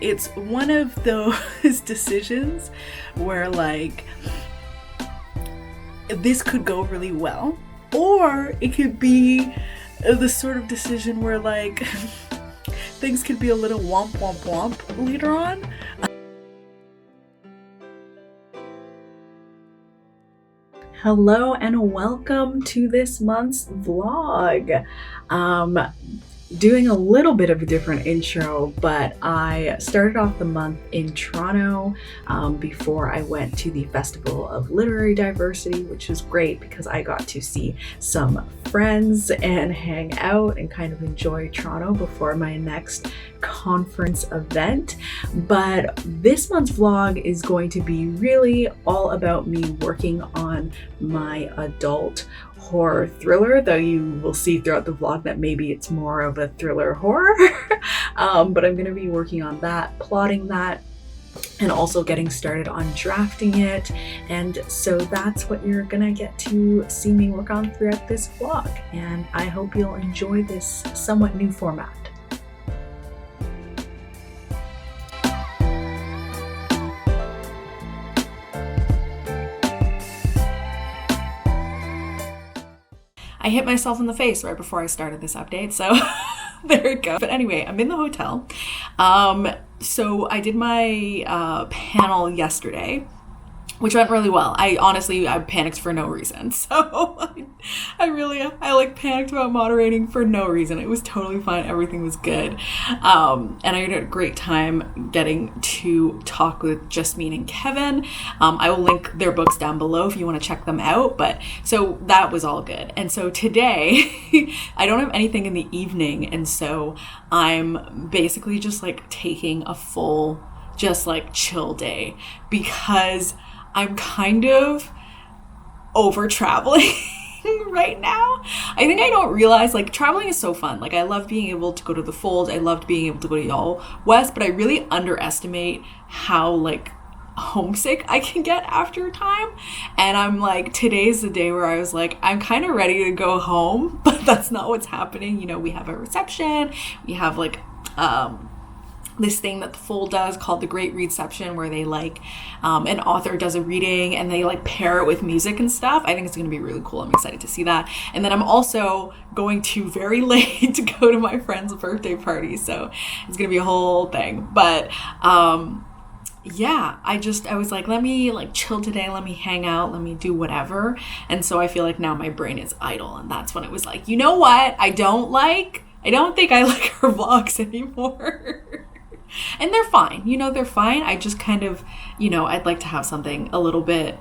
it's one of those decisions where like this could go really well, or it could be the sort of decision where like things could be a little womp womp womp later on. Hello and welcome to this month's vlog. Doing a little bit of a different intro, but I started off the month in Toronto before I went to the Festival of Literary Diversity, which was great because I got to see some friends and hang out and kind of enjoy Toronto before my next conference event. But this month's vlog is going to be really all about me working on my adult horror thriller, though you will see throughout the vlog that maybe it's more of a thriller horror. But I'm going to be working on that, plotting that, and also getting started on drafting it. And so that's what you're gonna get to see me work on throughout this vlog. And I hope you'll enjoy this somewhat new format. I hit myself in the face right before I started this update, so there it goes. But anyway, I'm in the hotel. So I did my panel yesterday, which went really well. I panicked for no reason. So I like panicked about moderating for no reason. It was totally fine. Everything was good. And I had a great time getting to talk with Justine and Kevin. I will link their books down below if you want to check them out. But so that was all good. And so today I don't have anything in the evening. And so I'm basically just like taking a full, just like chill day because I'm kind of over traveling right now. I think I don't realize like traveling is so fun. Like I love being able to go to the Fold. I loved being able to go to Y'all West, but I really underestimate how like homesick I can get after a time. And I'm like, today's the day where I was like, I'm kind of ready to go home, but that's not what's happening. You know, we have a reception. We have like, this thing that the Fold does called the Great Reception, where they like an author does a reading and they like pair it with music and stuff. I think it's going to be really cool. I'm excited to see that. And then I'm also going to very late to go to my friend's birthday party, so it's going to be a whole thing. But yeah, I was like, let me like chill today, let me hang out, let me do whatever. And so I feel like now my brain is idle, and that's when it was like, you know what, I don't think I like her vlogs anymore. And they're fine, you know, they're fine. I just kind of, you know, I'd like to have something a little bit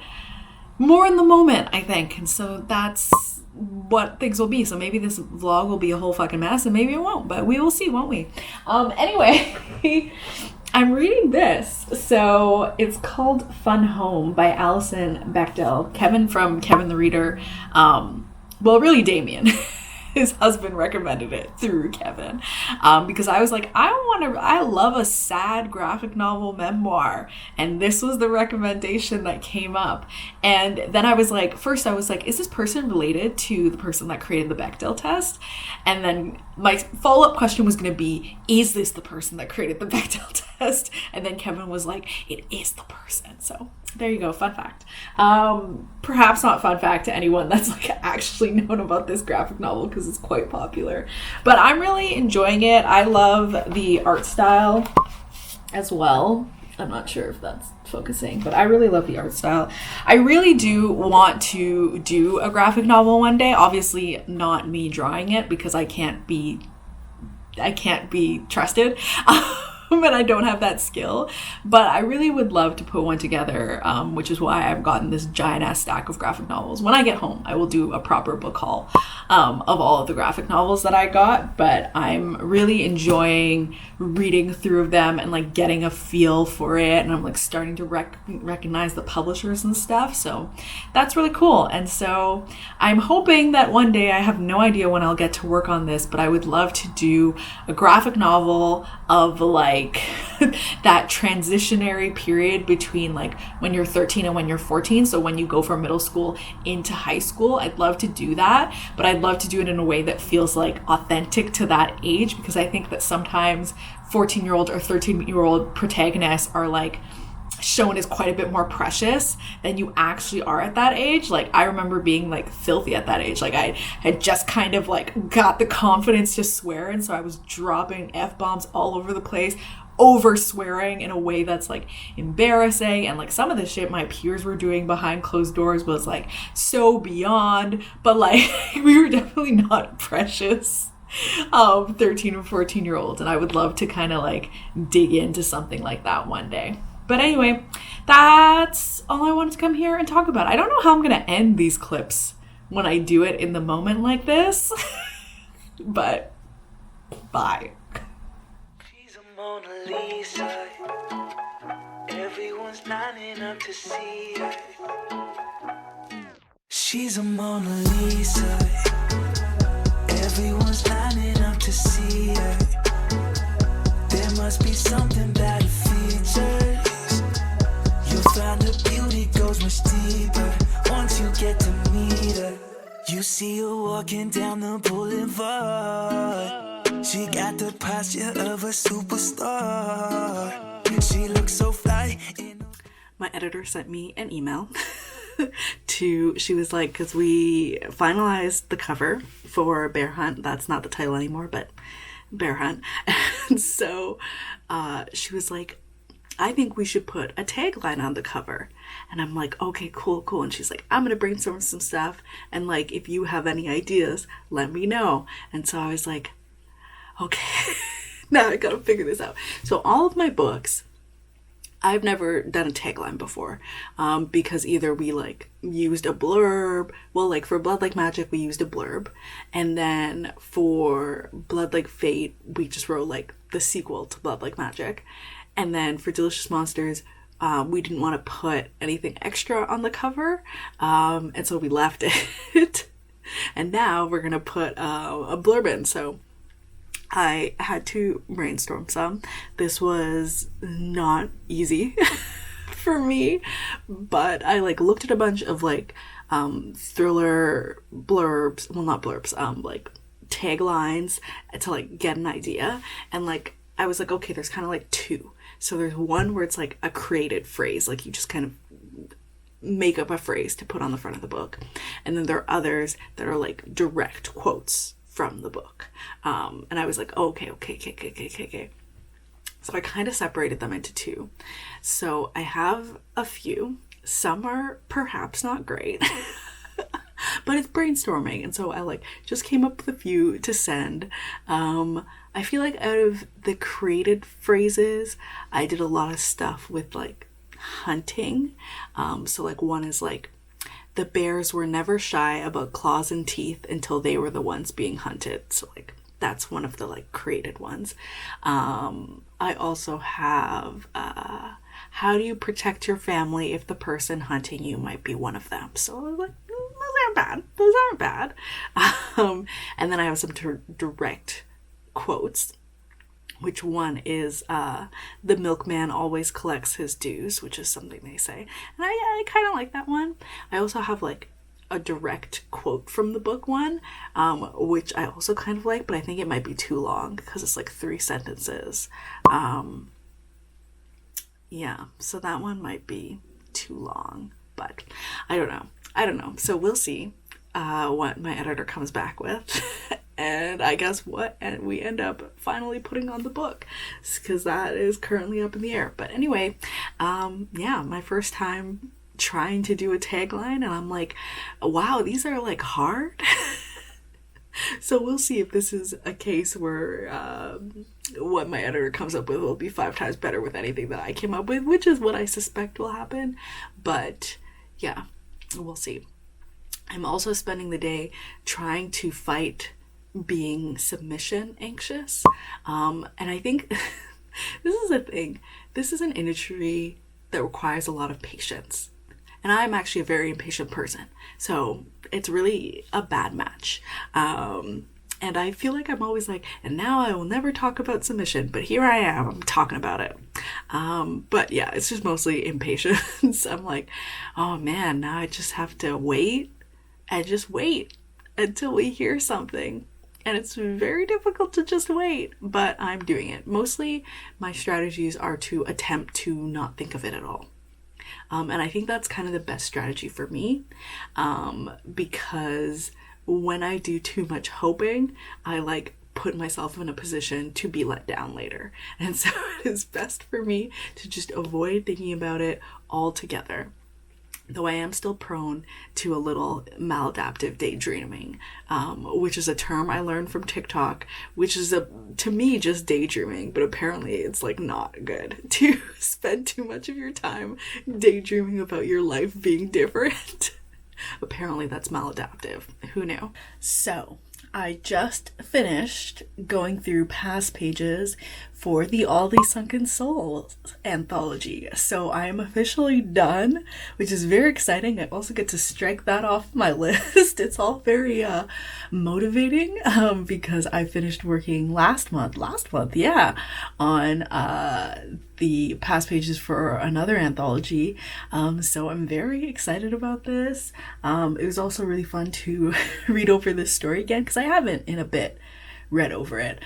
more in the moment, I think. And so that's what things will be. So maybe this vlog will be a whole fucking mess and maybe it won't, but we will see, won't we? Anyway, I'm reading this. So it's called Fun Home by Alison Bechdel. Kevin from Kevin the Reader. Well, really Damien. His husband recommended it through Kevin, because I was like, I love a sad graphic novel memoir, and this was the recommendation that came up. And then I was like, is this person related to the person that created the Bechdel test? And then my follow-up question was going to be, is this the person that created the Bechdel test? And then Kevin was like, it is the person. So there you go, fun fact. Perhaps not fun fact to anyone that's like actually known about this graphic novel because it's quite popular. But I'm really enjoying it. I love the art style as well. I'm not sure if that's focusing, but I really love the art style. I really do want to do a graphic novel one day. Obviously not me drawing it because I can't be trusted. And I don't have that skill, but I really would love to put one together, which is why I've gotten this giant ass stack of graphic novels. When I get home, I will do a proper book haul of all of the graphic novels that I got, but I'm really enjoying reading through them and like getting a feel for it, and I'm like starting to recognize the publishers and stuff, so that's really cool. And so I'm hoping that one day, I have no idea when I'll get to work on this, but I would love to do a graphic novel of like that transitionary period between like when you're 13 and when you're 14, so when you go from middle school into high school. I'd love to do that, but I'd love to do it in a way that feels like authentic to that age, because I think that sometimes 14-year-old or 13-year-old protagonists are like shown as quite a bit more precious than you actually are at that age. Like, I remember being like filthy at that age. Like, I had just kind of like got the confidence to swear, and so I was dropping F-bombs all over the place, over swearing in a way that's like embarrassing. And like some of the shit my peers were doing behind closed doors was like so beyond, but like we were definitely not precious 13 or 14-year-olds, and I would love to kind of like dig into something like that one day. But anyway, that's all I wanted to come here and talk about. I don't know how I'm going to end these clips when I do it in the moment like this. But bye. She's a Mona Lisa. Everyone's lining up to see her. She's a Mona Lisa. Everyone's lining up to see her. There must be something about her features. You'll find her beauty goes much deeper once you get to meet her. You see her walking down the boulevard. She got the posture of a superstar. She looks so fly. My editor sent me an email she was like, because we finalized the cover for Bear Hunt. That's not the title anymore, but Bear Hunt. And so she was like, I think we should put a tagline on the cover. And I'm like, okay, cool. And she's like, I'm going to brainstorm some stuff. And like, if you have any ideas, let me know. And so I was like, okay, now I got to figure this out. So all of my books, I've never done a tagline before, because either we like used a blurb. Well, like for Blood Like Magic, we used a blurb. And then for Blood Like Fate, we just wrote like the sequel to Blood Like Magic. And then for Delicious Monsters, we didn't want to put anything extra on the cover. And so we left it. And now we're going to put a blurb in. So I had to brainstorm some. This was not easy for me, but I like looked at a bunch of like thriller blurbs, well not blurbs, like taglines to like get an idea. And like I was like, okay, there's kind of like two. So there's one where it's like a created phrase, like you just kind of make up a phrase to put on the front of the book. And then there are others that are like direct quotes from the book. And I was like, okay. So I kind of separated them into two. So I have a few. Some are perhaps not great, but it's brainstorming. And so I like just came up with a few to send. I feel like out of the created phrases, I did a lot of stuff with like hunting. So like one is like, the bears were never shy about claws and teeth until they were the ones being hunted. So like that's one of the like created ones. I also have how do you protect your family if the person hunting you might be one of them? So I was like, those aren't bad. And then I have some direct quotes, which one is the milkman always collects his dues, which is something they say. And I kind of like that one. I also have like a direct quote from the book one, which I also kind of like, but I think it might be too long because it's like 3 sentences. Yeah, so that one might be too long, but I don't know. So we'll see what my editor comes back with. And I guess what we end up finally putting on the book, because that is currently up in the air. But anyway, yeah, my first time trying to do a tagline, and I'm like, wow, these are like hard. So we'll see if this is a case where what my editor comes up with will be 5 times better with anything that I came up with, which is what I suspect will happen. But yeah, we'll see. I'm also spending the day trying to fight being submission anxious. And I think this is a thing. This is an industry that requires a lot of patience. And I'm actually a very impatient person. So it's really a bad match. And I feel like I'm always like, and now I will never talk about submission, but here I am, I'm talking about it. But yeah, it's just mostly impatience. I'm like, oh man, now I just have to wait and just wait until we hear something. And it's very difficult to just wait, but I'm doing it. Mostly my strategies are to attempt to not think of it at all. And I think that's kind of the best strategy for me, because when I do too much hoping, I like put myself in a position to be let down later. And so it is best for me to just avoid thinking about it altogether. Though I am still prone to a little maladaptive daydreaming, which is a term I learned from TikTok, which is to me just daydreaming, but apparently it's like not good to spend too much of your time daydreaming about your life being different. Apparently that's maladaptive. Who knew? So I just finished going through past pages for the All These Sunken Souls anthology. So I am officially done, which is very exciting. I also get to strike that off my list. It's all very motivating because I finished working last month, on the past pages for another anthology. So I'm very excited about this. It was also really fun to read over this story again because I haven't in a bit read over it.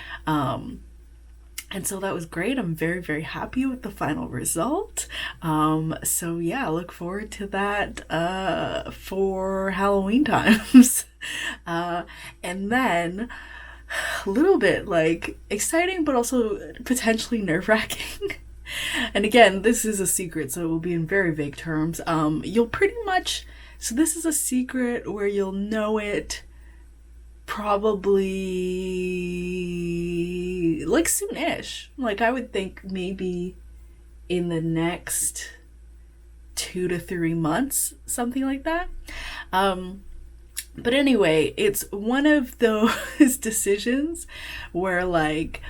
And so that was great. I'm very, very happy with the final result. So yeah, look forward to that for Halloween times. And then a little bit like exciting, but also potentially nerve-wracking. And again, this is a secret, so it will be in very vague terms. You'll pretty much, so this is a secret where you'll know it probably like soon-ish. Like I would think maybe in the next 2 to 3 months, something like that. But anyway, it's one of those decisions where like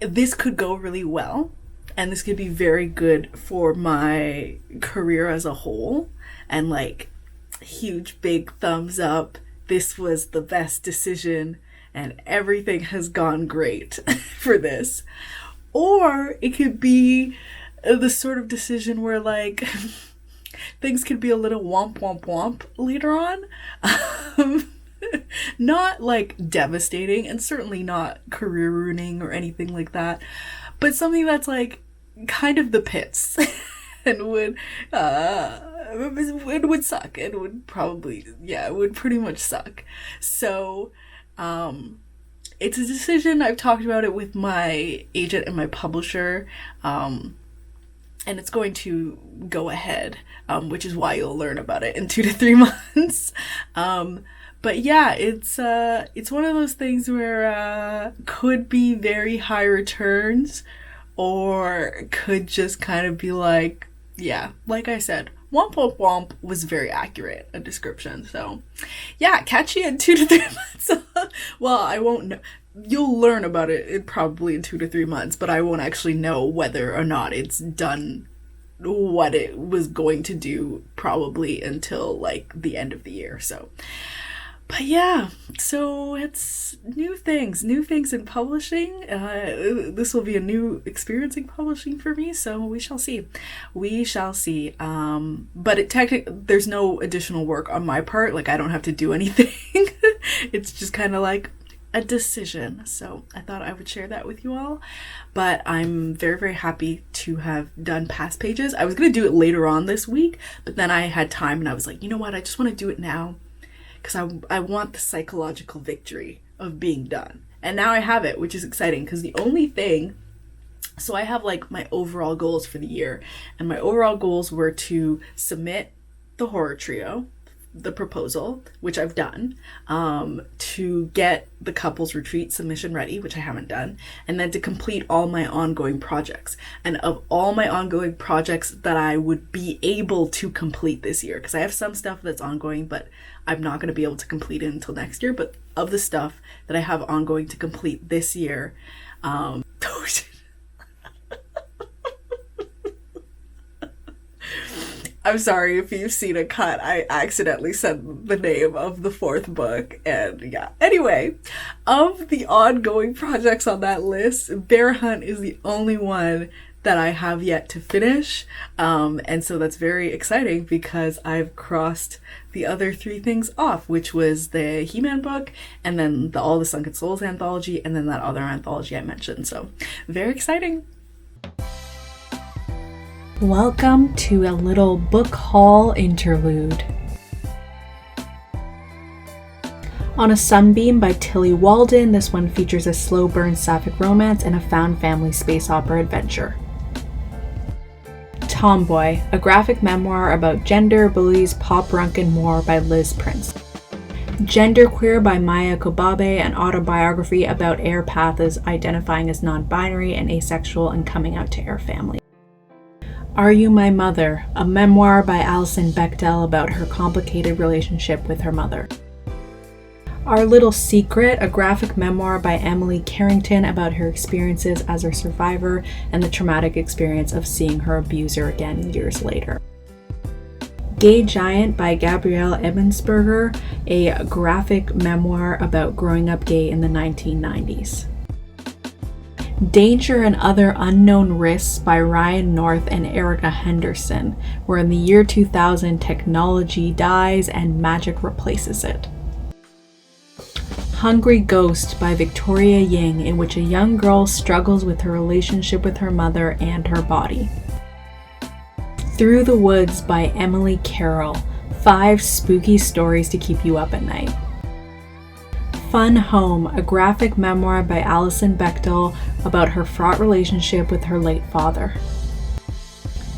this could go really well and this could be very good for my career as a whole, and like huge big thumbs up, this was the best decision and everything has gone great for this. Or it could be the sort of decision where like things could be a little womp womp womp later on. Not like devastating and certainly not career ruining or anything like that, but something that's like kind of the pits and would it would suck. It would probably, yeah, it would pretty much suck. So it's a decision. I've talked about it with my agent and my publisher, and it's going to go ahead, which is why you'll learn about it in 2 to 3 months. But yeah, it's one of those things where could be very high returns or could just kind of be like, yeah, like I said, womp womp womp was very accurate a description. So yeah, catch you in 2 to 3 months. Well, I won't know. You'll learn about it probably in 2 to 3 months, but I won't actually know whether or not it's done what it was going to do probably until like the end of the year. So but yeah, so it's new things in publishing. This will be a new experience in publishing for me, so we shall see. But there's no additional work on my part. Like I don't have to do anything. It's just kind of like a decision. So I thought I would share that with you all. But I'm very, very happy to have done past pages. I was going to do it later on this week, but then I had time and I was like, you know what? I just want to do it now. Because I want the psychological victory of being done. And now I have it, which is exciting. Because the only thing... So I have like my overall goals for the year. And my overall goals were to submit the horror trio, the proposal, which I've done. To get the couples retreat submission ready, which I haven't done. And then to complete all my ongoing projects. And of all my ongoing projects that I would be able to complete this year. Because I have some stuff that's ongoing, but I'm not going to be able to complete it until next year. But of the stuff that I have ongoing to complete this year, I'm sorry if you've seen a cut. I accidentally said the name of the 4th book. And yeah. Anyway, of the ongoing projects on that list, Bear Hunt is the only one that I have yet to finish. And so that's very exciting because I've crossed the other 3 things off, which was the He-Man book, and then the All the Sunken Souls anthology, and then that other anthology I mentioned. So very exciting. Welcome to a little book haul interlude. On a Sunbeam by Tilly Walden, this one features a slow burn sapphic romance and a found family space opera adventure. Tomboy, a graphic memoir about gender, bullies, pop punk, and more by Liz Prince. Genderqueer by Maya Kobabe, an autobiography about Air Pathas identifying as non-binary and asexual and coming out to Air family. Are You My Mother, a memoir by Alison Bechdel about her complicated relationship with her mother. Our Little Secret, a graphic memoir by Emily Carrington about her experiences as a survivor and the traumatic experience of seeing her abuser again years later. Gay Giant by Gabrielle Ebensberger, a graphic memoir about growing up gay in the 1990s. Danger and Other Unknown Risks by Ryan North and Erica Henderson, where in the year 2000 technology dies and magic replaces it. Hungry Ghost by Victoria Ying, in which a young girl struggles with her relationship with her mother and her body. Through the Woods by Emily Carroll, 5 spooky stories to keep you up at night. Fun Home, a graphic memoir by Alison Bechdel about her fraught relationship with her late father.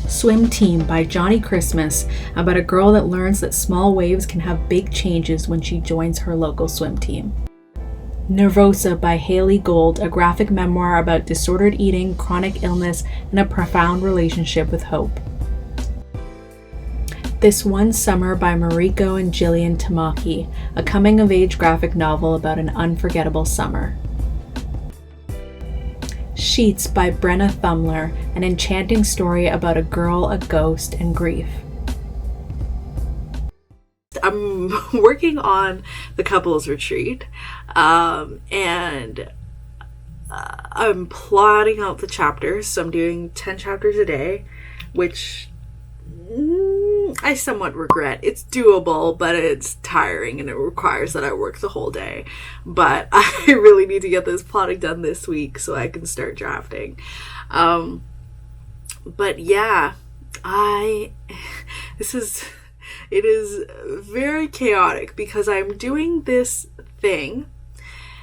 Swim Team by Johnny Christmas, about a girl that learns that small waves can have big changes when she joins her local swim team. Nervosa by Haley Gold, a graphic memoir about disordered eating, chronic illness, and a profound relationship with hope. This One Summer by Mariko and Jillian Tamaki, a coming-of-age graphic novel about an unforgettable summer. Sheets by Brenna Thumler, an enchanting story about a girl, a ghost, and grief. I'm working on the couples retreat, and I'm plotting out the chapters. So I'm doing 10 chapters a day, which I somewhat regret. It's doable, but it's tiring and it requires that I work the whole day. But I really need to get this plotting done this week so I can start drafting. But yeah, it is very chaotic because I'm doing this thing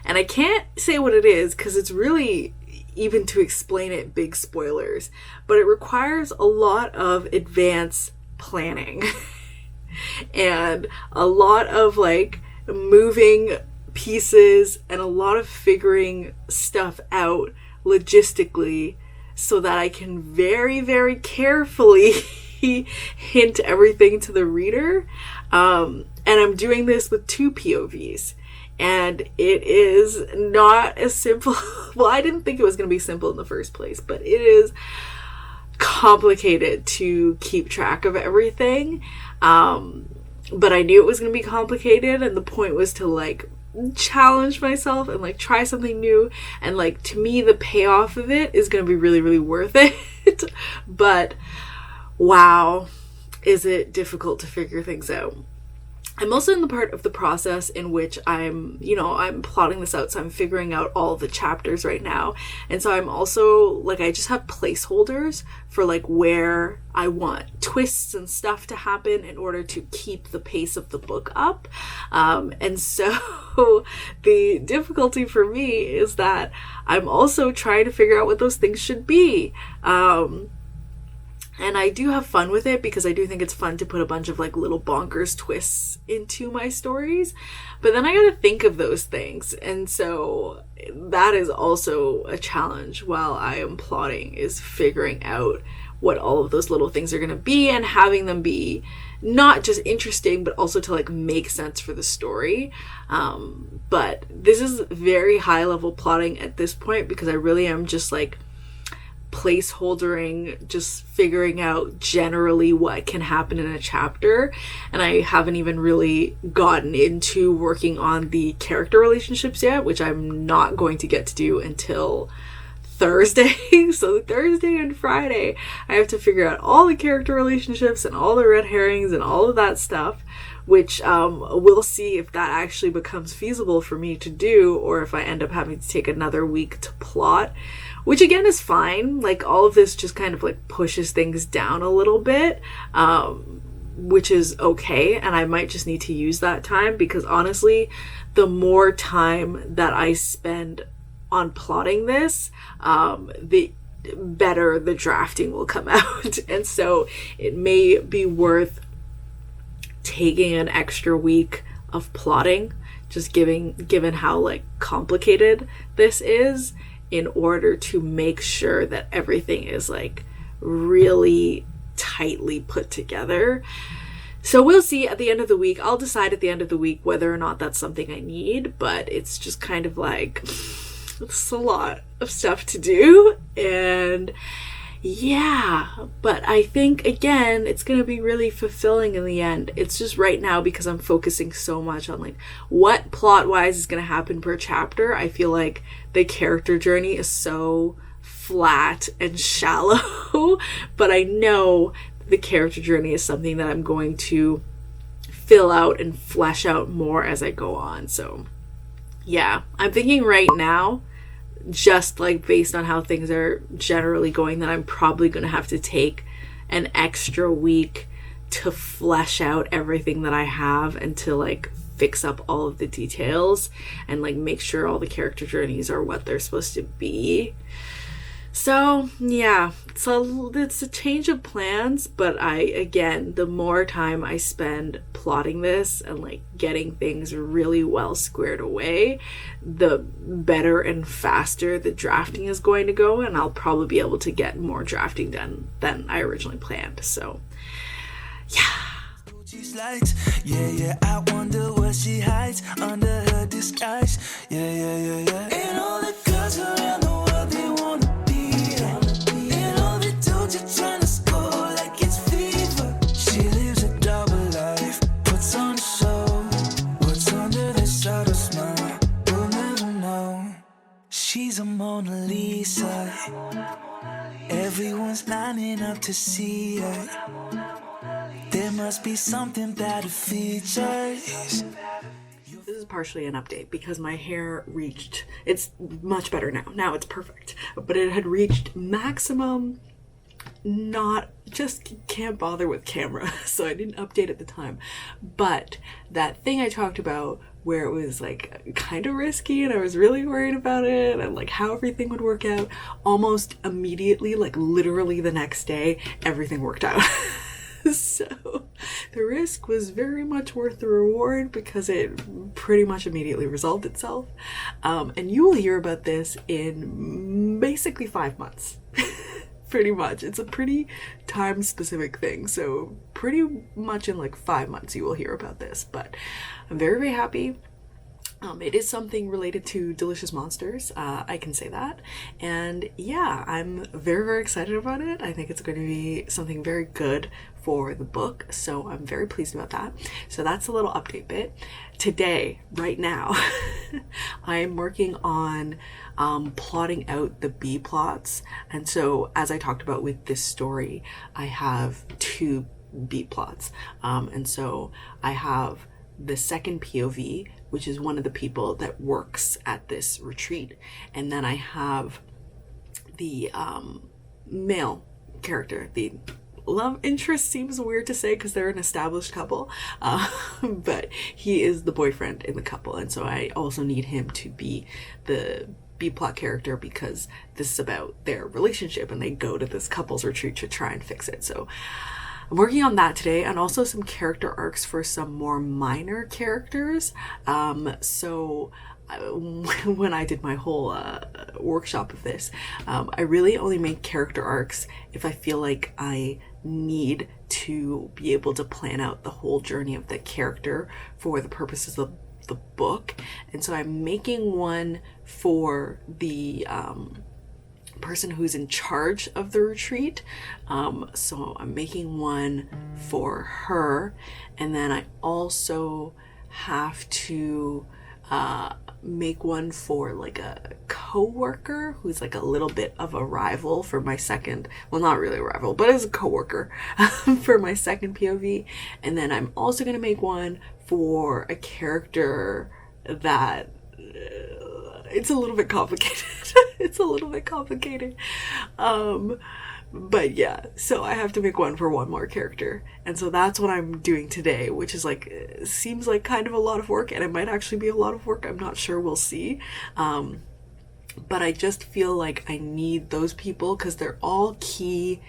and I can't say what it is because it's really, even to explain it, big spoilers, but it requires a lot of advanced planning and a lot of like moving pieces and a lot of figuring stuff out logistically so that I can very, very carefully hint everything to the reader. And I'm doing this with 2 POVs. And it is not as simple. Well, I didn't think it was going to be simple in the first place, but it is complicated to keep track of everything. But I knew it was going to be complicated, and the point was to like challenge myself and like try something new. And like, to me, the payoff of it is going to be really, really worth it. But wow, is it difficult to figure things out. I'm also in the part of the process in which I'm plotting this out, so I'm figuring out all the chapters right now. And so I'm also, like, I just have placeholders for, like, where I want twists and stuff to happen in order to keep the pace of the book up. And so the difficulty for me is that I'm also trying to figure out what those things should be. And I do have fun with it because I do think it's fun to put a bunch of like little bonkers twists into my stories. But then I gotta think of those things. And so that is also a challenge while I am plotting, is figuring out what all of those little things are gonna be and having them be not just interesting, but also to like make sense for the story. But this is very high level plotting at this point because I really am just like placeholdering, just figuring out generally what can happen in a chapter, and I haven't even really gotten into working on the character relationships yet, which I'm not going to get to do until Thursday. So Thursday and Friday, I have to figure out all the character relationships and all the red herrings and all of that stuff, which we'll see if that actually becomes feasible for me to do, or if I end up having to take another week to plot, which again is fine. Like, all of this just kind of like pushes things down a little bit, which is okay, and I might just need to use that time, because honestly, the more time that I spend on plotting this, the better the drafting will come out. And so it may be worth taking an extra week of plotting, just given how like complicated this is, in order to make sure that everything is like really tightly put together. So we'll see at the end of the week. I'll decide at the end of the week whether or not that's something I need, but it's just kind of like, it's a lot of stuff to do. And yeah, but I think, again, it's going to be really fulfilling in the end. It's just right now, because I'm focusing so much on like what plot-wise is going to happen per chapter, I feel like the character journey is so flat and shallow. But I know the character journey is something that I'm going to fill out and flesh out more as I go on. So yeah, I'm thinking right now, just like based on how things are generally going, that I'm probably going to have to take an extra week to flesh out everything that I have, and to like fix up all of the details and like make sure all the character journeys are what they're supposed to be. So yeah, so it's a change of plans, but again, the more time I spend plotting this and like getting things really well squared away, the better and faster the drafting is going to go, and I'll probably be able to get more drafting done than I originally planned. So yeah. She's lights, yeah, I wonder what she hides under her disguise. Yeah. And all the girls around the world, they wanna be her. And all the dudes are trying to score like it's fever. She lives a double life, puts on a show. What's under the subtle smile, we'll never know. She's a Mona Lisa. Everyone's lining up to see her. There must be something about her features. This is partially an update because my hair reached, it's much better now. Now it's perfect. But it had reached maximum, just can't bother with camera. So I didn't update at the time. But that thing I talked about where it was like kind of risky and I was really worried about it and like how everything would work out, almost immediately, like literally the next day, everything worked out. So the risk was very much worth the reward because it pretty much immediately resolved itself. And you will hear about this in basically 5 months. Pretty much. It's a pretty time specific thing. So pretty much in like 5 months you will hear about this. But I'm very, very happy. It is something related to delicious monsters, I can say that. And yeah, I'm very, very excited about it. I think it's going to be something very good for the book, so I'm very pleased about that. So that's a little update bit. Today, right now, I'm working on plotting out the B plots. And so as I talked about with this story, I have 2 B plots. And so I have the second POV, which is one of the people that works at this retreat. And then I have the male character, the love interest seems weird to say because they're an established couple, but he is the boyfriend in the couple. And so I also need him to be the B-plot character because this is about their relationship and they go to this couple's retreat to try and fix it. So I'm working on that today, and also some character arcs for some more minor characters. So when I did my whole workshop of this, I really only make character arcs if I feel like I need to be able to plan out the whole journey of the character for the purposes of the book. And so I'm making one for the person who's in charge of the retreat. So I'm making one for her, and then I also have to make one for like a co-worker who's like a little bit of a rival for my second, well, not really a rival, but as a co-worker for my second POV. And then I'm also going to make one for a character that it's a little bit complicated. It's a little bit complicated. But yeah, so I have to make one for one more character. And so that's what I'm doing today, which is like, seems like kind of a lot of work, and it might actually be a lot of work. I'm not sure. We'll see. But I just feel like I need those people because they're all key.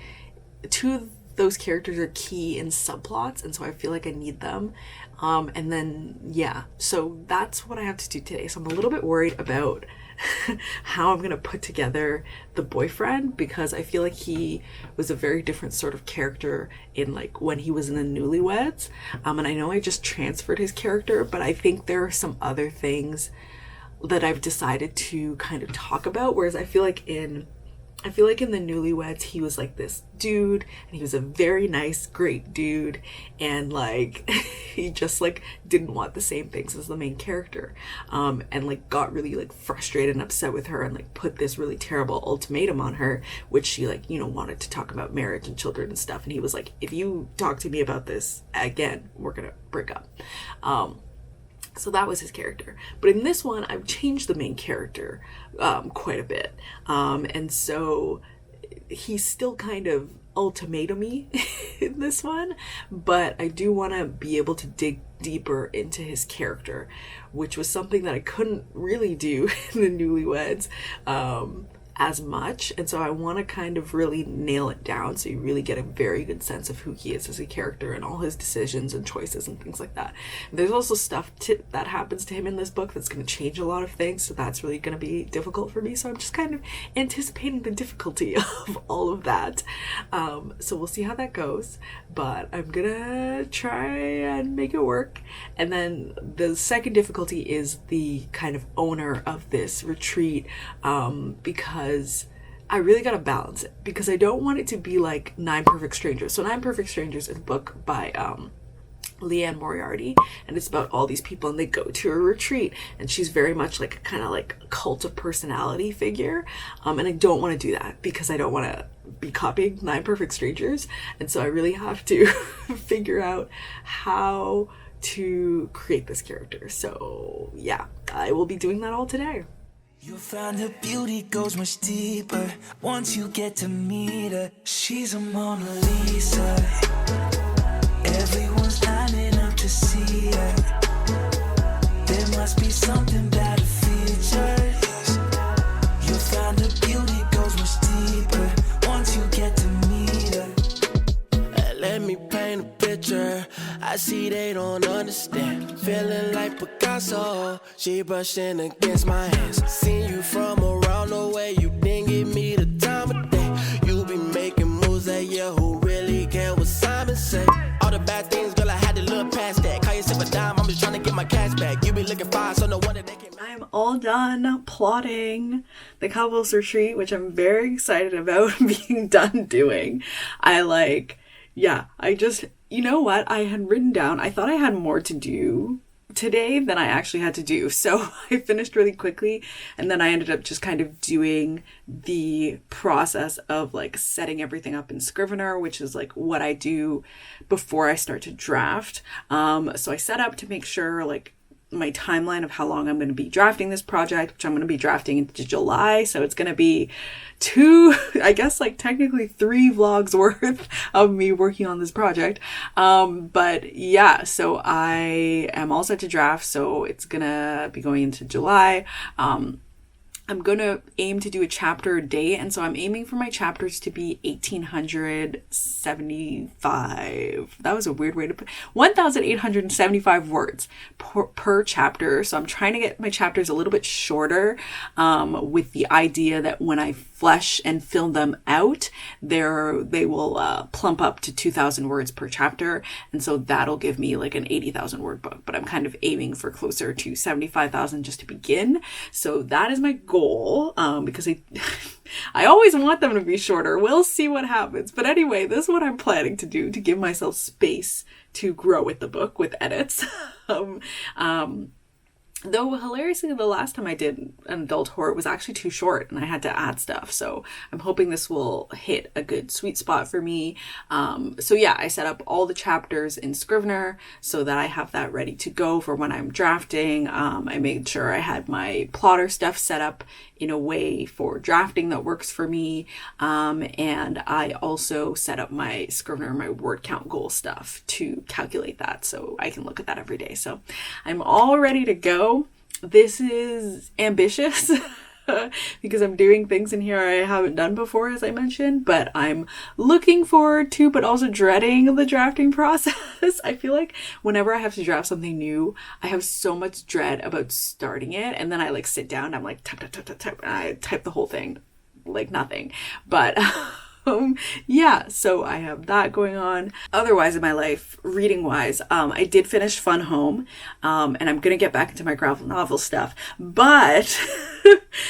Two of those characters are key in subplots, and so I feel like I need them. And then, yeah, so that's what I have to do today. So I'm a little bit worried about how I'm going to put together the boyfriend, because I feel like he was a very different sort of character in like when he was in the Newlyweds. And I know I just transferred his character, but I think there are some other things that I've decided to kind of talk about. Whereas I feel like in the Newlyweds, he was like this dude, and he was a very nice, great dude, and like he just like didn't want the same things as the main character, and like got really like frustrated and upset with her, and like put this really terrible ultimatum on her, which she like, you know, wanted to talk about marriage and children and stuff, and he was like, if you talk to me about this again, we're gonna break up. So that was his character. But in this one, I've changed the main character quite a bit. And so he's still kind of ultimatum-y in this one, but I do want to be able to dig deeper into his character, which was something that I couldn't really do in the Newlyweds as much. And so I want to kind of really nail it down so you really get a very good sense of who he is as a character and all his decisions and choices and things like that. And there's also stuff that happens to him in this book that's going to change a lot of things, so that's really going to be difficult for me. So I'm just kind of anticipating the difficulty of all of that. So we'll see how that goes, but I'm gonna try and make it work. And then the second difficulty is the kind of owner of this retreat, because I really gotta balance it, because I don't want it to be like 9 Perfect Strangers. So 9 Perfect Strangers is a book by Leanne Moriarty, and it's about all these people and they go to a retreat, and she's very much like a kind of like cult of personality figure, and I don't want to do that because I don't want to be copying 9 Perfect Strangers. And so I really have to figure out how to create this character. So yeah, I will be doing that all today. You'll find her beauty goes much deeper once you get to meet her. She's a Mona Lisa. Everyone's lining up to see her. There must be something about her features. You'll find her beauty goes much deeper once you get to meet her. Let me paint a picture. I see they don't understand. Feeling like Picasso. She brushing against my hands. Seen you from around the way. You didn't give me the time of day. You be making moves that yeah, who really care what Simon say? All the bad things, girl, I had to look past that. Call yourself a dime, I'm just trying to get my cash back. You be looking fine, so no wonder they can. I'm all done plotting the couples retreat, which I'm very excited about being done doing. I just, you know what, I had written down, I thought I had more to do today than I actually had to do. So I finished really quickly, and then I ended up just kind of doing the process of like setting everything up in Scrivener, which is like what I do before I start to draft. So I set up to make sure like my timeline of how long I'm going to be drafting this project, which I'm going to be drafting into July. So it's going to be 2, I guess like technically 3 vlogs worth of me working on this project. But yeah, so I am all set to draft. So it's going to be going into July. I'm going to aim to do a chapter a day. And so I'm aiming for my chapters to be 1,875. That was a weird way to put 1,875 words per chapter. So I'm trying to get my chapters a little bit shorter, with the idea that when I flesh and fill them out, they will plump up to 2,000 words per chapter. And so that'll give me like an 80,000 word book. But I'm kind of aiming for closer to 75,000 just to begin. So that is my goal, because I always want them to be shorter. We'll see what happens. But anyway, this is what I'm planning to do to give myself space to grow with the book with edits. Though hilariously, the last time I did an adult horror, it was actually too short and I had to add stuff. So I'm hoping this will hit a good sweet spot for me. So yeah, I set up all the chapters in Scrivener so that I have that ready to go for when I'm drafting. I made sure I had my plotter stuff set up in a way for drafting that works for me. And I also set up my Scrivener, my word count goal stuff to calculate that so I can look at that every day. So I'm all ready to go. This is ambitious because I'm doing things in here I haven't done before, as I mentioned, but I'm looking forward to, but also dreading the drafting process. I feel like whenever I have to draft something new, I have so much dread about starting it. And then I like sit down, I'm like, type, and I type the whole thing like nothing. But yeah, so I have that going on. Otherwise in my life, reading wise, I did finish Fun Home, and I'm gonna get back into my graphic novel stuff. But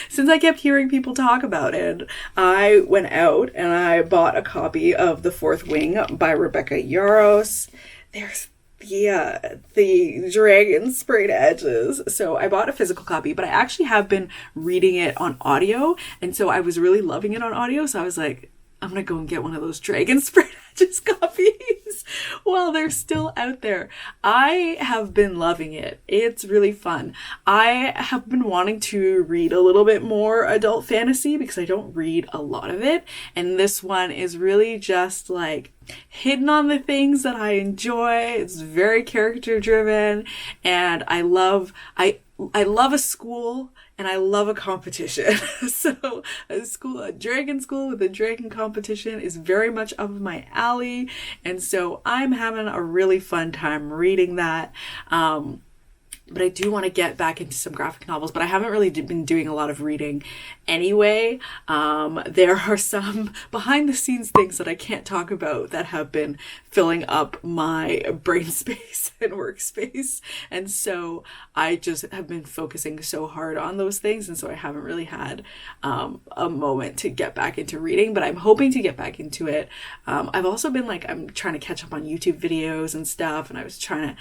since I kept hearing people talk about it, I went out and I bought a copy of The Fourth Wing by Rebecca Yarros. There's the dragon sprayed edges. So I bought a physical copy, but I actually have been reading it on audio, and so I was really loving it on audio. So I was like, I'm gonna go and get one of those dragon sprayed edges copies while they're still out there. I have been loving it. It's really fun. I have been wanting to read a little bit more adult fantasy because I don't read a lot of it. And this one is really just like hitting on the things that I enjoy. It's very character driven, and I love a school and I love a competition. So a dragon school with a dragon competition is very much up my alley. And so I'm having a really fun time reading that. But I do want to get back into some graphic novels, but I haven't really been doing a lot of reading anyway. There are some behind the scenes things that I can't talk about that have been filling up my brain space and workspace. And so I just have been focusing so hard on those things. And so I haven't really had a moment to get back into reading, but I'm hoping to get back into it. I've also been I'm trying to catch up on YouTube videos and stuff. And I was trying to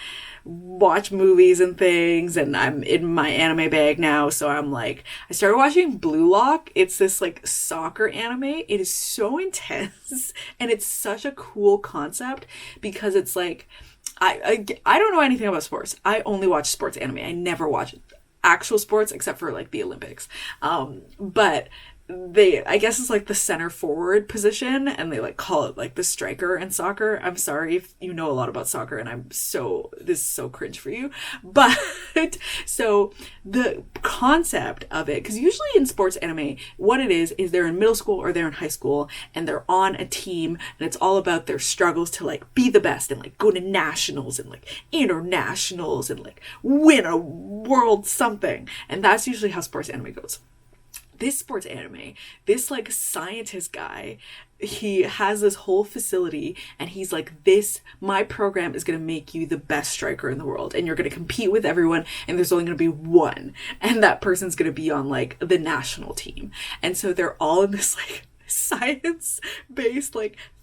watch movies and things, and I'm in my anime bag now. So I started watching Blue Lock. It's this soccer anime. It is so intense and it's such a cool concept because it's I don't know anything about sports. I only watch sports anime. I never watch actual sports except for the Olympics. But I guess it's the center forward position, and they call it the striker in soccer. I'm sorry if you know a lot about soccer and this is so cringe for you. But so the concept of it, because usually in sports anime, what it is they're in middle school or they're in high school and they're on a team, and it's all about their struggles to be the best and go to nationals and internationals and win a world something. And that's usually how sports anime goes. This sports anime, this scientist guy, he has this whole facility and he's my program is going to make you the best striker in the world, and you're going to compete with everyone, and there's only going to be one, and that person's going to be on the national team. And so they're all in this science based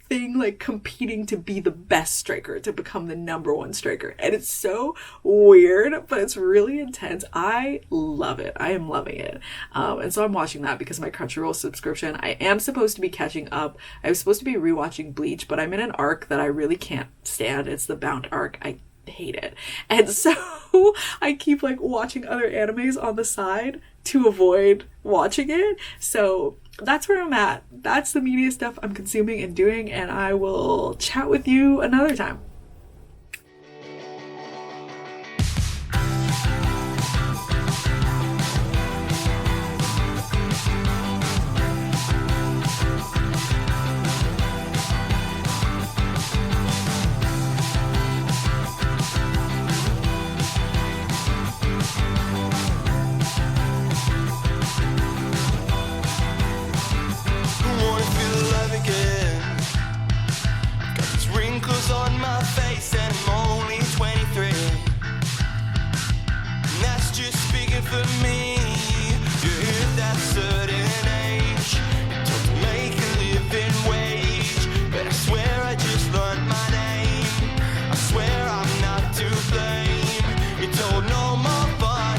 thing, competing to be the best striker, to become the number one striker. And it's so weird, but it's really intense. I love it. I am loving it. And so I'm watching that because of my Crunchyroll subscription. I am supposed to be catching up. I was supposed to be rewatching Bleach, but I'm in an arc that I really can't stand. It's the Bound arc. I hate it. And so I keep watching other animes on the side to avoid watching it. So that's where I'm at. That's the media stuff I'm consuming and doing, and I will chat with you another time.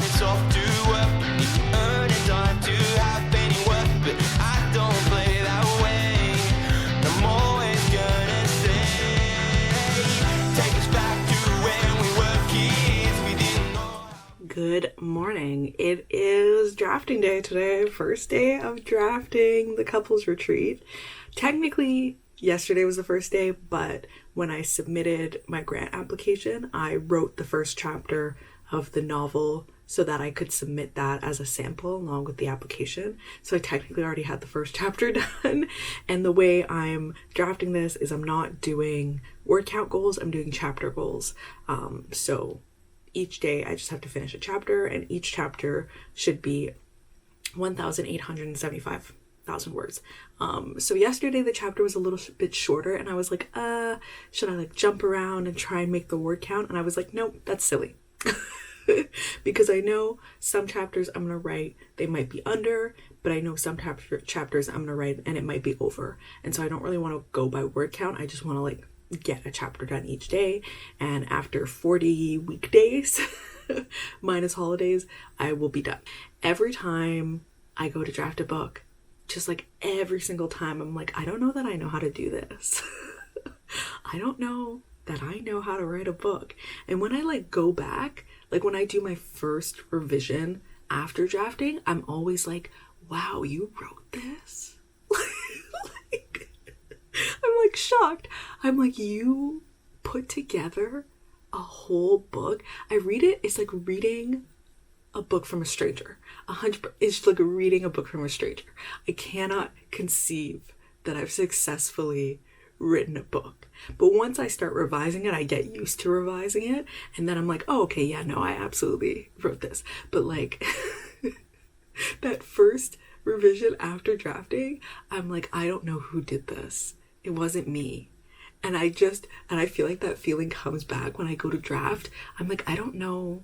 It's all Good morning. It is drafting day today, first day of drafting the couples retreat. Technically, yesterday was the first day, but when I submitted my grant application, I wrote the first chapter of the novel so that I could submit that as a sample along with the application. So I technically already had the first chapter done. And the way I'm drafting this is I'm not doing word count goals, I'm doing chapter goals. So each day I just have to finish a chapter, and each chapter should be 1,875,000 words. So yesterday the chapter was a little bit shorter, and I was like, should I like jump around and try and make the word count? And I was like, nope, that's silly. Because I know some chapters I'm gonna write, they might be under, but I know some chapters I'm gonna write and it might be over. And so I don't really want to go by word count. I just want to like get a chapter done each day, and after 40 weekdays minus holidays, I will be done. Every time I go to draft a book, just like every single time, I'm like, I don't know that I know how to do this. I don't know that I know how to write a book. And when I like go back, like when I do my first revision after drafting, I'm always like, wow, you wrote this? Like, I'm like shocked. I'm like, you put together a whole book? I read it, it's like reading a book from a stranger. 100%, it's like reading a book from a stranger. I cannot conceive that I've successfully written a book. But once I start revising it, I get used to revising it, and then I'm like, oh, okay, yeah, no, I absolutely wrote this. But like that first revision after drafting, I'm like, I don't know who did this. It wasn't me. And I feel like that feeling comes back when I go to draft. I'm like, I don't know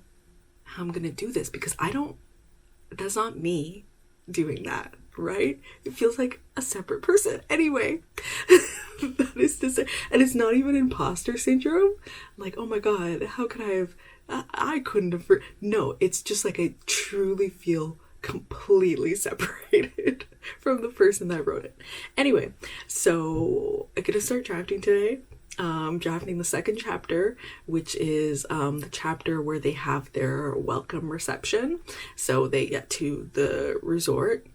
how I'm gonna do this, because that's not me doing that, right? It feels like a separate person. Anyway, that is to say, and it's not even imposter syndrome. Like, oh my God, how could I couldn't have, no, it's just like I truly feel completely separated from the person that wrote it. Anyway, so I'm gonna start drafting today. Drafting the second chapter, which is the chapter where they have their welcome reception. So they get to the resort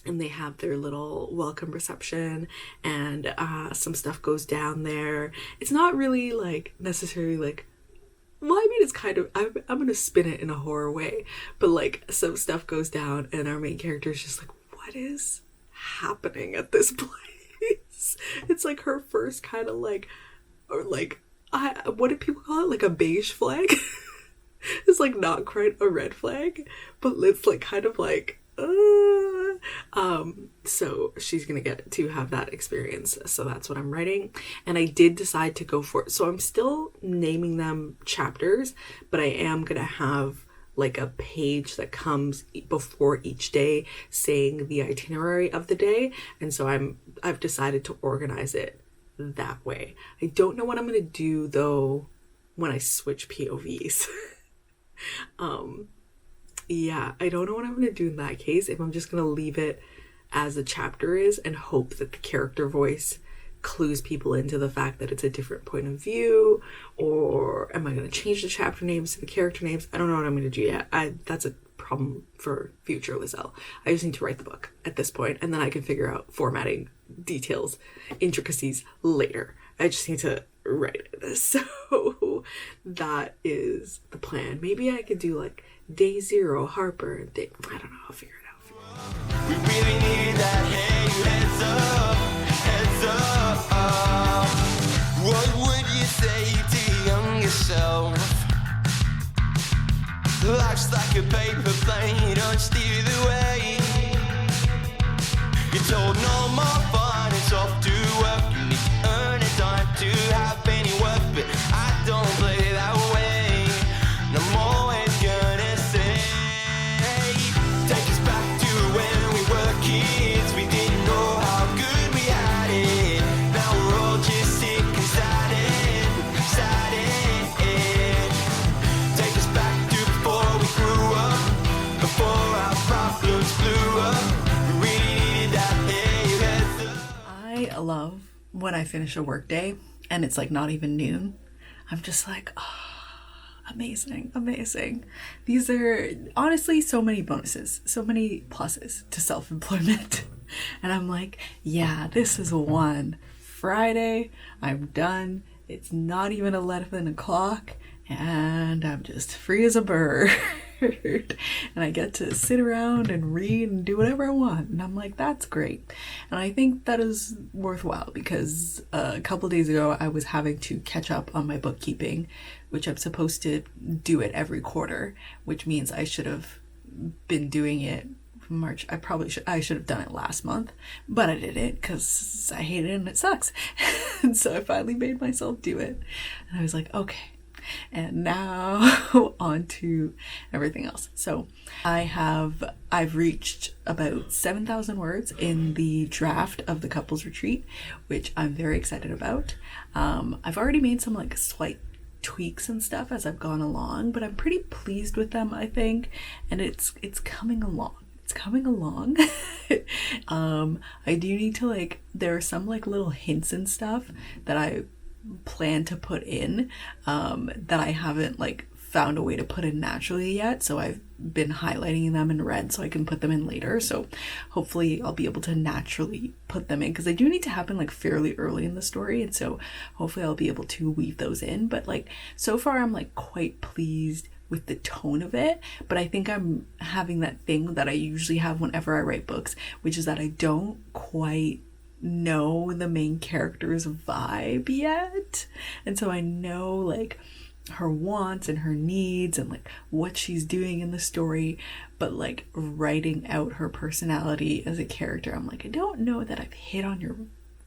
and they have their little welcome reception, and some stuff goes down there. It's not really like necessarily like, well, I mean, it's kind of, I'm gonna spin it in a horror way, but like some stuff goes down and our main character is just like, what is happening at this place? It's like her first kind of like, or like, what do people call it? Like a beige flag? It's like not quite a red flag, but it's like kind of like, so she's gonna get to have that experience. So that's what I'm writing, and I did decide to go for it. So I'm still naming them chapters, but I am gonna have like a page that comes before each day saying the itinerary of the day, and so I've decided to organize it that way. I don't know what I'm gonna do though when I switch POVs. Yeah, I don't know what I'm going to do in that case, if I'm just going to leave it as the chapter is and hope that the character voice clues people into the fact that it's a different point of view, or am I going to change the chapter names to the character names? I don't know what I'm going to do yet. That's a problem for future Liselle. I just need to write the book at this point, and then I can figure out formatting details, intricacies later. I just need to write it. So that is the plan. Maybe I could do like day 0 Harper, I don't know, I'll figure it out. We really need that, hey, heads up. What would you say to your younger self? Life's like a paper plane, don't steer the way. You're told no more fun, it's off to work. You need to earn a dime to have any worth, but I don't play that way. No more. I love when I finish a work day and it's like not even noon. I'm just like, oh, Amazing. These are honestly so many bonuses, so many pluses to self-employment. And I'm like, yeah, this is one. Friday, I'm done. It's not even 11 o'clock and I'm just free as a bird. And I get to sit around and read and do whatever I want. And I'm like, that's great. And I think that is worthwhile because a couple days ago I was having to catch up on my bookkeeping, which I'm supposed to do it every quarter, which means I should have been doing it March. I should have done it last month, but I did it because I hate it and it sucks. And so I finally made myself do it. And I was like, okay. And now on to everything else. So I've reached about 7,000 words in the draft of the couples retreat, which I'm very excited about. I've already made some like slight tweaks and stuff as I've gone along, but I'm pretty pleased with them, I think. And it's coming along. It's coming along. I do need to there are some little hints and stuff that I plan to put in that I haven't found a way to put in naturally yet, so I've been highlighting them in red so I can put them in later. So hopefully I'll be able to naturally put them in because they do need to happen fairly early in the story, and so hopefully I'll be able to weave those in. But so far I'm quite pleased with the tone of it, but I think I'm having that thing that I usually have whenever I write books, which is that I don't quite know the main character's vibe yet. And so I know her wants and her needs and what she's doing in the story, but writing out her personality as a character, I'm I don't know that I've hit on your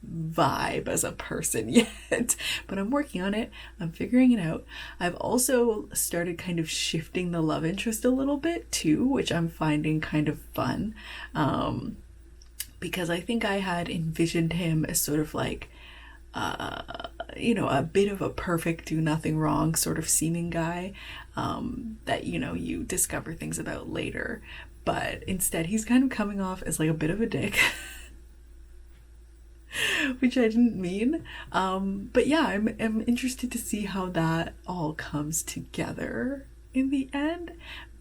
vibe as a person yet, but I'm working on it. I'm figuring it out. I've also started kind of shifting the love interest a little bit too, which I'm finding kind of fun. Because I think I had envisioned him as sort of a bit of a perfect, do nothing wrong sort of seeming guy that, you discover things about later. But instead, he's kind of coming off as a bit of a dick, which I didn't mean. But yeah, I'm interested to see how that all comes together in the end.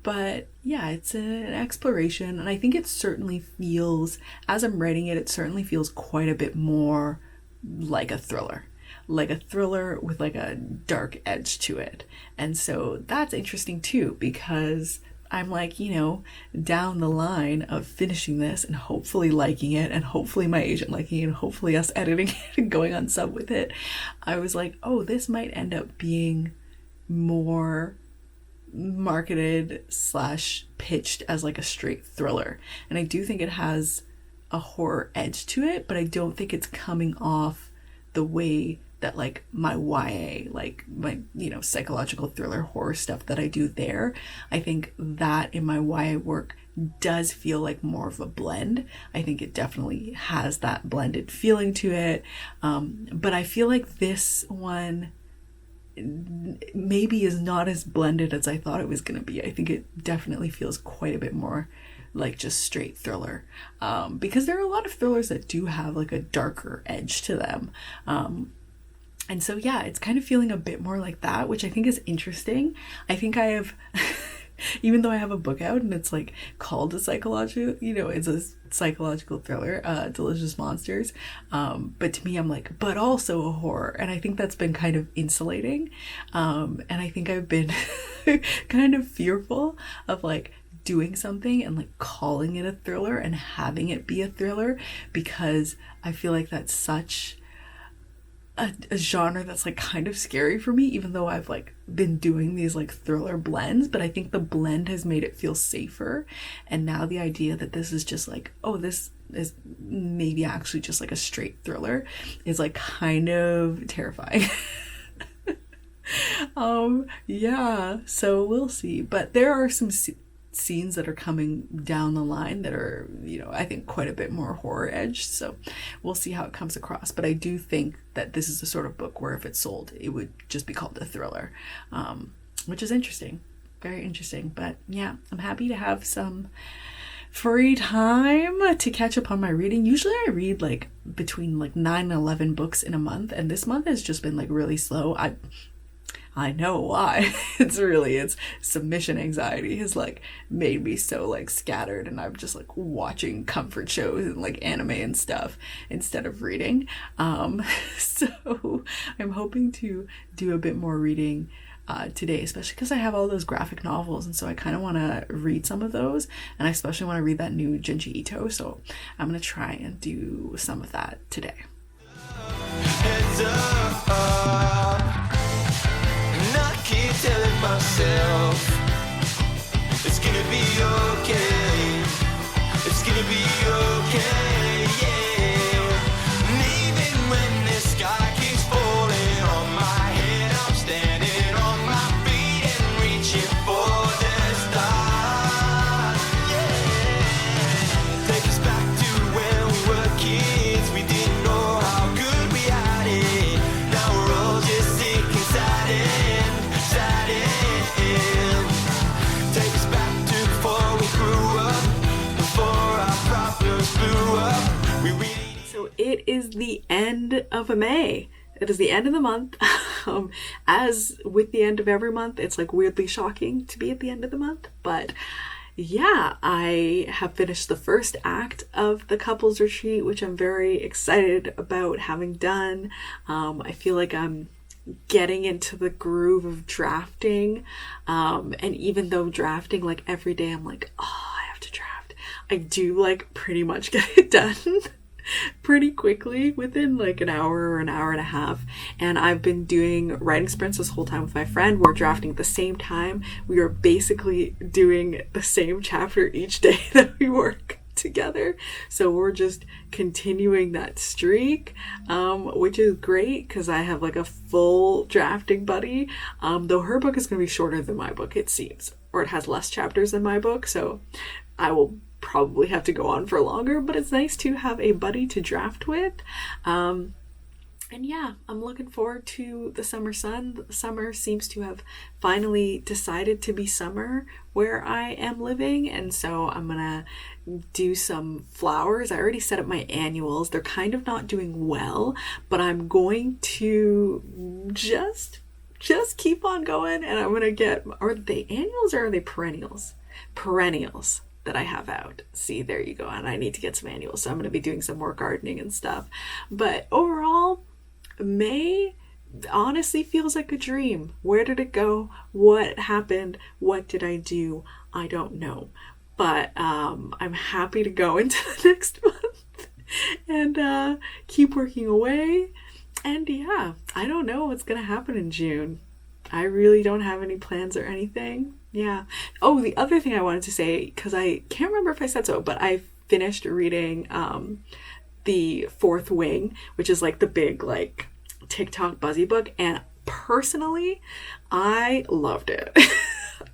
But yeah, it's an exploration, and I think it certainly feels, as I'm writing it, it certainly feels quite a bit more like a thriller. Like a thriller with a dark edge to it. And so that's interesting too, because I'm down the line of finishing this and hopefully liking it, and hopefully my agent liking it, and hopefully us editing it and going on sub with it. I was oh, this might end up being more marketed / pitched as a straight thriller. And I do think it has a horror edge to it, but I don't think it's coming off the way that my YA, my psychological thriller horror stuff that I do there. I think that in my YA work does feel more of a blend. I think it definitely has that blended feeling to it, but I feel this one maybe is not as blended as I thought it was going to be. I think it definitely feels quite a bit more just straight thriller, because there are a lot of thrillers that do have a darker edge to them, and so yeah, it's kind of feeling a bit more like that, which I think is interesting. I think I have even though I have a book out and it's called a psychological, it's a psychological thriller, Delicious Monsters, but to me I'm but also a horror, and I think that's been kind of insulating, and I think I've been kind of fearful of doing something and calling it a thriller and having it be a thriller, because I feel that's such a genre that's kind of scary for me, even though I've been doing these thriller blends. But I think the blend has made it feel safer, and now the idea that this is just oh, this is maybe actually just a straight thriller is kind of terrifying. Yeah, so we'll see. But there are some scenes that are coming down the line that are, I think quite a bit more horror edged, so we'll see how it comes across. But I do think that this is the sort of book where if it's sold, it would just be called a thriller, which is interesting, very interesting. But yeah, I'm happy to have some free time to catch up on my reading. Usually I read between 9 and 11 books in a month, and this month has just been really slow. I know why. It's submission anxiety has like made me so like scattered, and I'm just like watching comfort shows and like anime and stuff instead of reading. So I'm hoping to do a bit more reading today, especially because I have all those graphic novels, and so I kind of want to read some of those, and I especially want to read that new Junji Ito, so I'm gonna try and do some of that today. Heads up, and I keep telling myself it's gonna be okay, it's gonna be okay, yeah. And even when the sky keeps falling on my head, I'm standing on my feet and reaching for the stars, yeah. Take us back to when we were kids, we didn't know how good we had it. Now we're all just sick and sad in. Take us back to before we grew up, before our problems blew up. We really. So it is the end of May. It is the end of the month. As with the end of every month, it's like weirdly shocking to be at the end of the month. But yeah, I have finished the first act of the couples retreat, which I'm very excited about having done. I feel like I'm getting into the groove of drafting. And even though drafting like every day, I'm like, oh, I have to draft. I do like pretty much get it done pretty quickly within like an hour or an hour and a half. And I've been doing writing sprints this whole time with my friend. We're drafting at the same time. We are basically doing the same chapter each day that we work together. So we're just continuing that streak, which is great because I have like a full drafting buddy. Though her book is going to be shorter than my book, it seems, or it has less chapters than my book. So I will probably have to go on for longer, but it's nice to have a buddy to draft with. And yeah, I'm looking forward to the summer sun. The summer seems to have finally decided to be summer where I am living, and so I'm gonna do some flowers. I already set up my annuals. They're kind of not doing well, but I'm going to just keep on going, and I'm gonna get, are they annuals or are they perennials? Perennials that I have out. See, there you go. And I need to get some annuals, so I'm going to be doing some more gardening and stuff. But overall, May honestly feels like a dream. Where did it go? What happened? What did I do? I don't know. But I'm happy to go into the next month and keep working away. And yeah, I don't know what's going to happen in June. I really don't have any plans or anything. Yeah. Oh, the other thing I wanted to say, because I can't remember if I said so, but I finished reading The Fourth Wing, which is like the big like TikTok buzzy book, and personally, I loved it.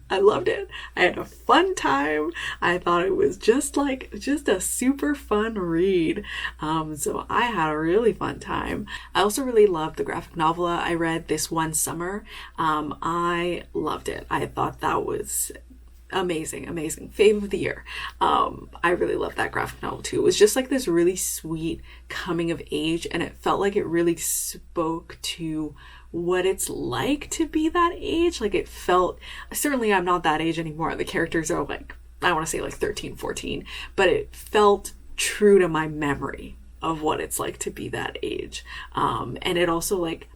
I loved it. I had a fun time. I thought it was just a super fun read. So I had a really fun time. I also really loved the graphic novel I read this one summer. I loved it. I thought that was amazing. Fave of the year. I really loved that graphic novel too. It was just like this really sweet coming of age, and it felt like it really spoke to what it's like to be that age. Like it felt, certainly I'm not that age anymore. The characters are like, I want to say like 13, 14, but it felt true to my memory of what it's like to be that age. And it also like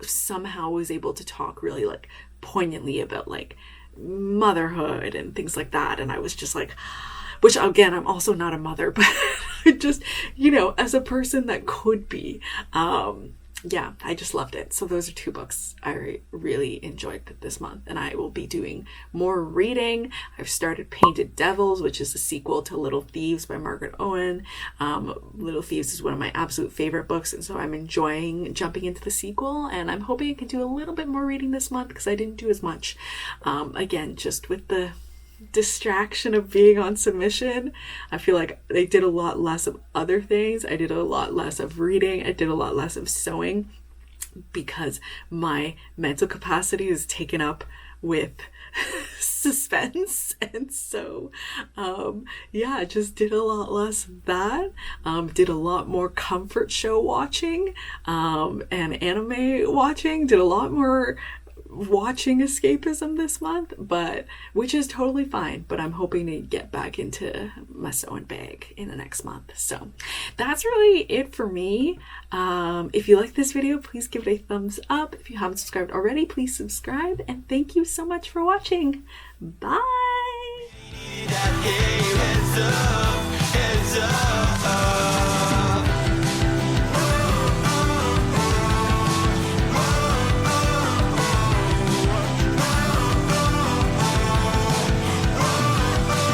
somehow was able to talk really like poignantly about like motherhood and things like that. And I was just like, which again, I'm also not a mother, but just, you know, as a person that could be, yeah, I just loved it. So those are two books I really enjoyed this month, and I will be doing more reading. I've started Painted Devils, which is the sequel to Little Thieves by Margaret Owen. Little Thieves is one of my absolute favorite books, and so I'm enjoying jumping into the sequel, and I'm hoping I can do a little bit more reading this month because I didn't do as much. Again, just with the distraction of being on submission, I feel like I did a lot less of other things. I did a lot less of reading. I did a lot less of sewing because my mental capacity is taken up with suspense. And so yeah, just did a lot less of that. Did a lot more comfort show watching and anime watching. Did a lot more watching escapism this month, but which is totally fine, but I'm hoping to get back into my sewing bag in the next month. So that's really it for me. If you like this video, please give it a thumbs up. If you haven't subscribed already, please subscribe, and thank you so much for watching. Bye.